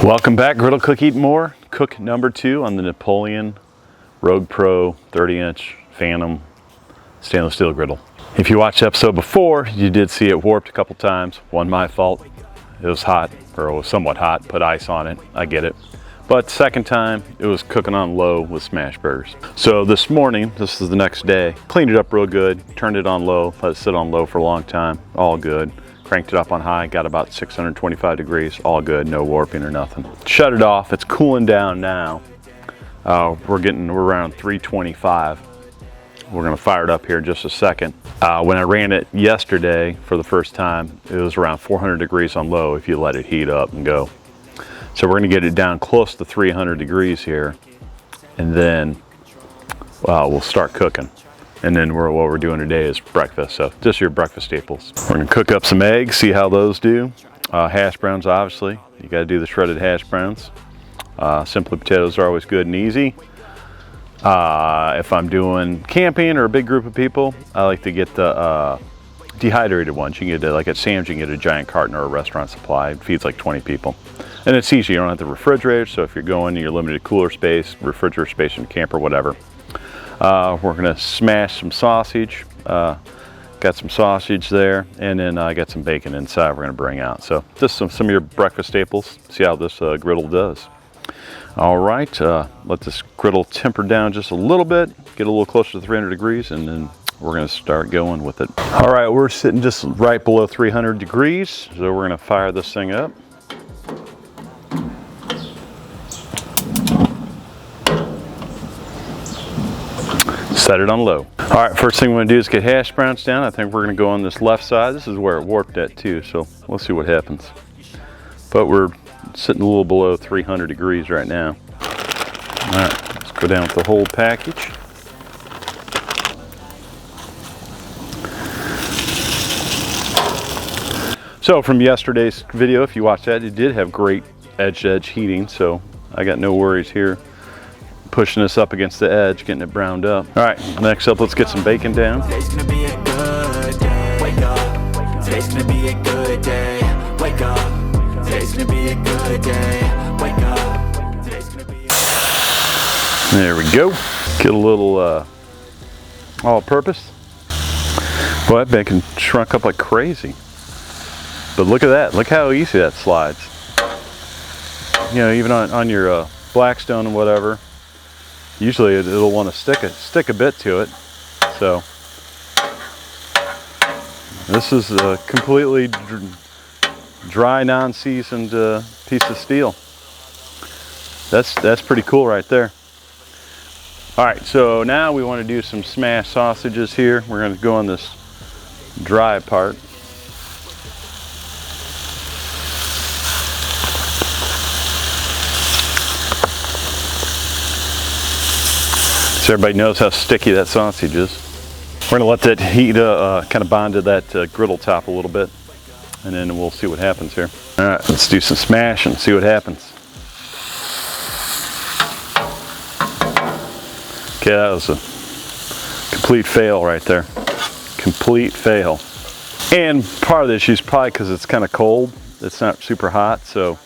Welcome back, Griddle Cook Eat More. Cook number 2 on the Napoleon Rogue Pro 30-inch Phantom stainless steel griddle. If you watched the episode before, you did see it warped a couple times. One my fault. It was hot, or it was somewhat hot, put ice on it, I get it. But second time, it was cooking on low with smash burgers. So this morning, this is the next day, cleaned it up real good, turned it on low, let it sit on low for a long time, all good. Cranked it up on high, got about 625 degrees, all good, no warping or nothing. Shut it off, it's cooling down now. We're around 325. We're gonna fire it up here in just a second. When I ran it yesterday for the first time, it was around 400 degrees on low if you let it heat up and go. So we're gonna get it down close to 300 degrees here, and then we'll start cooking. And then what we're doing today is breakfast, so just your breakfast staples. We're gonna cook up some eggs, see how those do. Hash browns, obviously. You gotta do the shredded hash browns. Simply potatoes are always good and easy. If I'm doing camping or a big group of people, I like to get the dehydrated ones. You can get like at Sam's, you can get a giant carton or a restaurant supply. It feeds like 20 people. And it's easy, you don't have the refrigerator, so if you're going and you're limited cooler space, refrigerator space in camp or whatever. We're gonna smash some sausage. Got some sausage there, and then I got some bacon inside we're gonna bring out. So just some of your breakfast staples. See how this griddle does. All right, let this griddle temper down just a little bit, get a little closer to 300 degrees, and then we're gonna start going with it. All right, we're sitting just right below 300 degrees, so we're gonna fire this thing up. Set it on low. All right, first thing we're gonna do is get hash browns down. I think we're gonna go on this left side. This is where it warped at too, so we'll see what happens. But we're sitting a little below 300 degrees right now. All right, let's go down with the whole package. So from yesterday's video, if you watched that, it did have great edge-to-edge heating, so I got no worries here. Pushing this up against the edge, getting it browned up. All right, next up, let's get some bacon down. Today's gonna be a good day. Wake up. Today's gonna be a good day. Wake up. Today's gonna be a good day. Wake up. Today's gonna be a... There we go. Get a little all-purpose. Boy, that bacon shrunk up like crazy. But look at that. Look how easy that slides. You know, even on your Blackstone and whatever, usually it'll want to stick a bit to it. So this is a completely dry, non-seasoned piece of steel. That's pretty cool right there. All right, so now we want to do some smashed sausages here. We're going to go on this dry part. So everybody knows how sticky that sausage is. We're gonna let that heat kind of bond to that griddle top a little bit, and then we'll see what happens here. All right, let's do some smash and see what happens. Okay, that was a complete fail right there. Complete fail. And part of the issue is probably because it's kind of cold. It's not super hot, so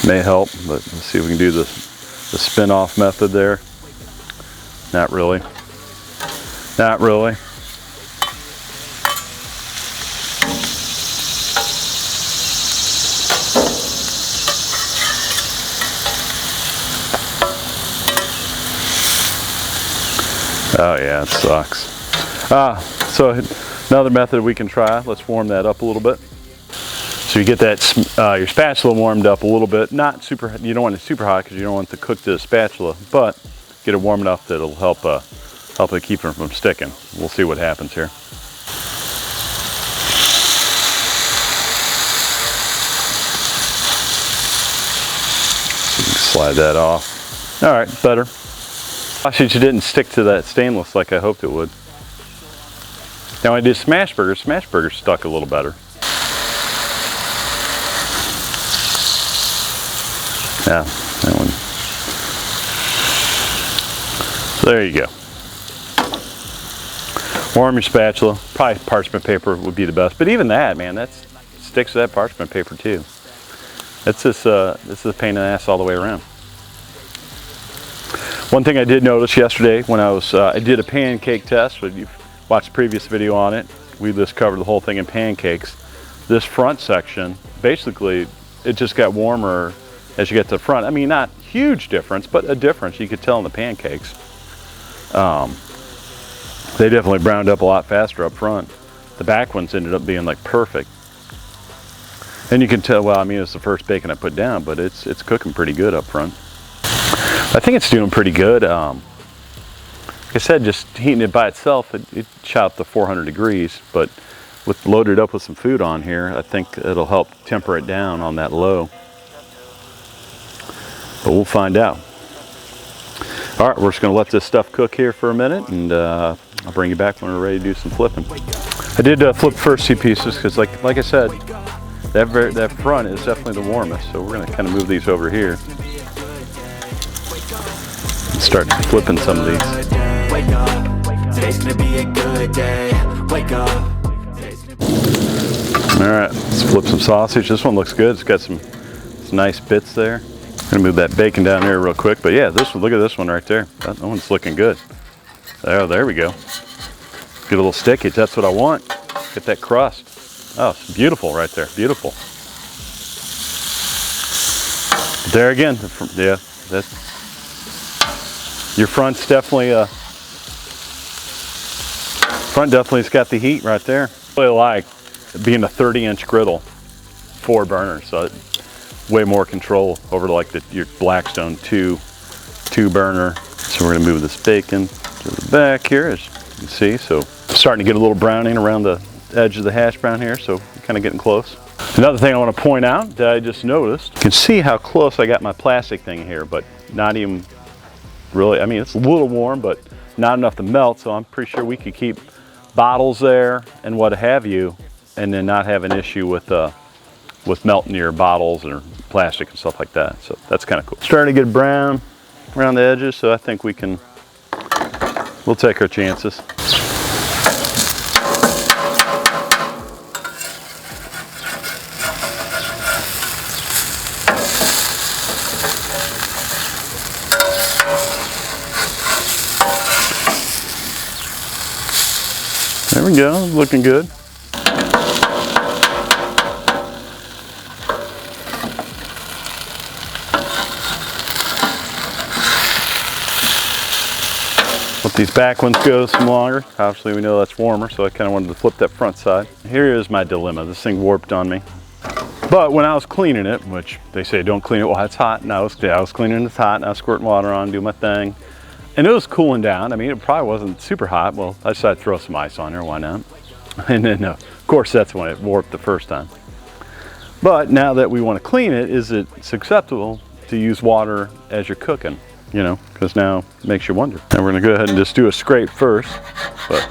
may help, but let's see if we can do the spin-off method there. Not really. Not really. Oh yeah, it sucks. So another method we can try. Let's warm that up a little bit. So you get that your spatula warmed up a little bit, not super. You don't want it super hot because you don't want it to cook to the spatula, but get it warm enough that it'll help it keep it from sticking. We'll see what happens here. So you can slide that off. All right, better. Sausage didn't stick to that stainless like I hoped it would. Now when I did smash burgers stuck a little better. Yeah, that one. So there you go. Warm your spatula. Probably parchment paper would be the best, but even that, man, that sticks to that parchment paper too. It's just this is a pain in the ass all the way around. One thing I did notice yesterday when I did a pancake test, but you've watched the previous video on it, we just covered the whole thing in pancakes. This front section, basically, it just got warmer as you get to the front. I mean, not huge difference, but a difference you could tell in the pancakes. They definitely browned up a lot faster up front. The back ones ended up being like perfect. And you can tell, well, I mean, it's the first bacon I put down, but it's cooking pretty good up front. I think it's doing pretty good. Like I said, just heating it by itself, it shot up to 400 degrees, but loaded up with some food on here, I think it'll help temper it down on that low. But we'll find out. All right, we're just gonna let this stuff cook here for a minute, and I'll bring you back when we're ready to do some flipping. I did flip the first 2 pieces because, like I said, that front is definitely the warmest. So we're gonna kind of move these over here and start flipping some of these. Wake up, today's gonna be a good day. Wake up. All right, let's flip some sausage. This one looks good. It's got some nice bits there. I'm gonna move that bacon down there real quick. But yeah, this one, look at this one right there. That one's looking good. Oh, there we go. Get a little sticky. That's what I want. Get that crust. Oh, it's beautiful right there. Beautiful. There again. Yeah, that's your front's definitely front definitely's got the heat right there. I really like being a 30-inch griddle, 4 burners, so way more control over like your Blackstone 2 burner. So we're gonna move this bacon to the back here, as you can see. So starting to get a little browning around the edge of the hash brown here, so we're kind of getting close. Another thing I want to point out that I just noticed, you can see how close I got my plastic thing here, but not even really, I mean, it's a little warm, but not enough to melt, so I'm pretty sure we could keep bottles there and what have you, and then not have an issue with melting your bottles or plastic and stuff like that. So that's kind of cool. Starting to get brown around the edges, so I think we'll take our chances. There we go, looking good. Let these back ones go some longer. Obviously we know that's warmer, so I kind of wanted to flip that front side. Here is my dilemma. This thing warped on me. But when I was cleaning it, which they say don't clean it while it's hot, and I was cleaning it, it's hot, and I was squirting water on, doing my thing. And it was cooling down. I mean, it probably wasn't super hot. Well, I decided to throw some ice on there, why not? And then, of course, that's when it warped the first time. But now that we want to clean it, is it acceptable to use water as you're cooking? You know, because now it makes you wonder. And we're gonna go ahead and just do a scrape first. But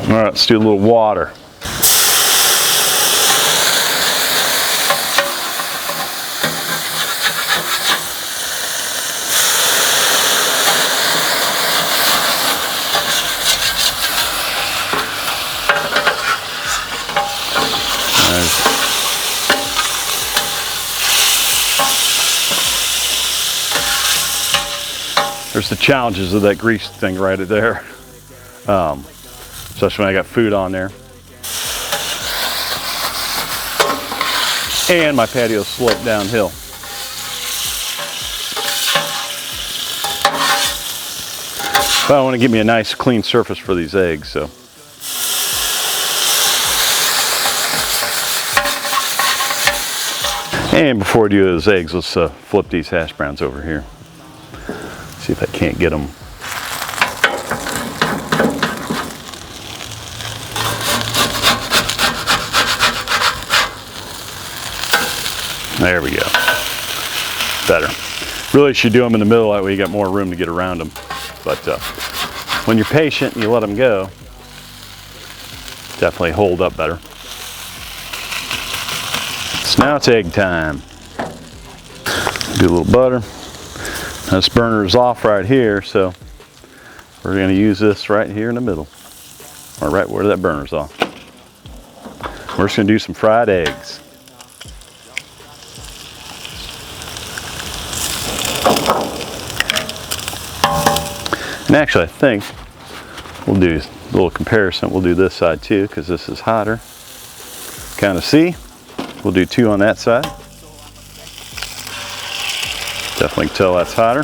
all right, let's do a little water. There's the challenges of that grease thing right there. Especially when I got food on there. And my patio sloped downhill. But I want to give me a nice clean surface for these eggs, so. And before we do those eggs, let's flip these hash browns over here. See if I can't get them. There we go. Better. Really should do them in the middle, that way you got more room to get around them. But when you're patient and you let them go, definitely hold up better. So now it's egg time. Do a little butter. This burner is off right here, so we're going to use this right here in the middle, or right where that burner's off. We're just going to do some fried eggs. And actually, I think we'll do a little comparison. We'll do this side too, because this is hotter. Kind of see. We'll do 2 on that side. Definitely can tell that's hotter.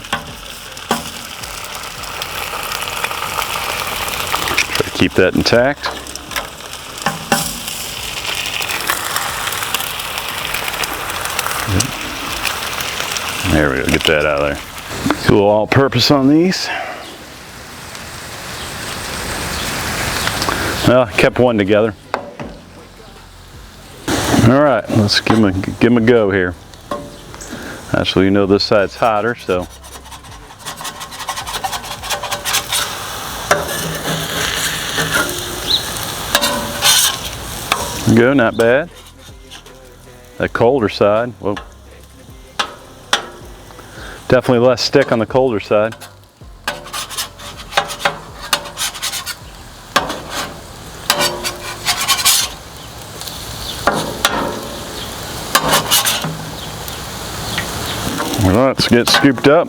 Try to keep that intact. There we go, get that out of there. Do a little all-purpose on these. Well, I kept one together. All right, let's give them a go here. Actually, you know this side's hotter, so. Go, not bad. That colder side, whoa. Definitely less stick on the colder side. Well, let's get scooped up.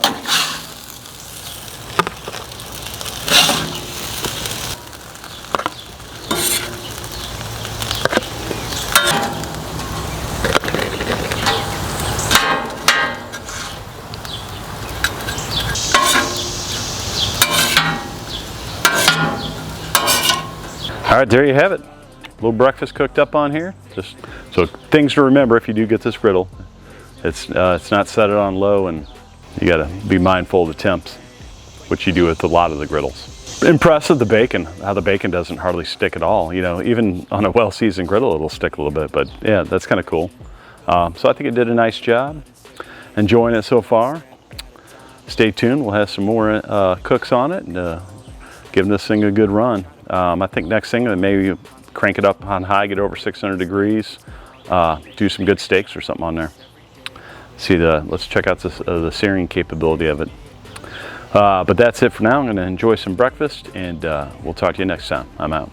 All right, there you have it. A little breakfast cooked up on here. Just so things to remember if you do get this griddle. It's not set it on low, and you got to be mindful of the temps, which you do with a lot of the griddles. Impressive, the bacon, how the bacon doesn't hardly stick at all. You know, even on a well-seasoned griddle, it'll stick a little bit, but yeah, that's kind of cool. So I think it did a nice job. Enjoying it so far. Stay tuned, we'll have some more cooks on it, and giving this thing a good run. I think next thing, maybe crank it up on high, get over 600 degrees, do some good steaks or something on there. Let's check out the searing capability of it. But that's it for now. I'm going to enjoy some breakfast, and we'll talk to you next time. I'm out.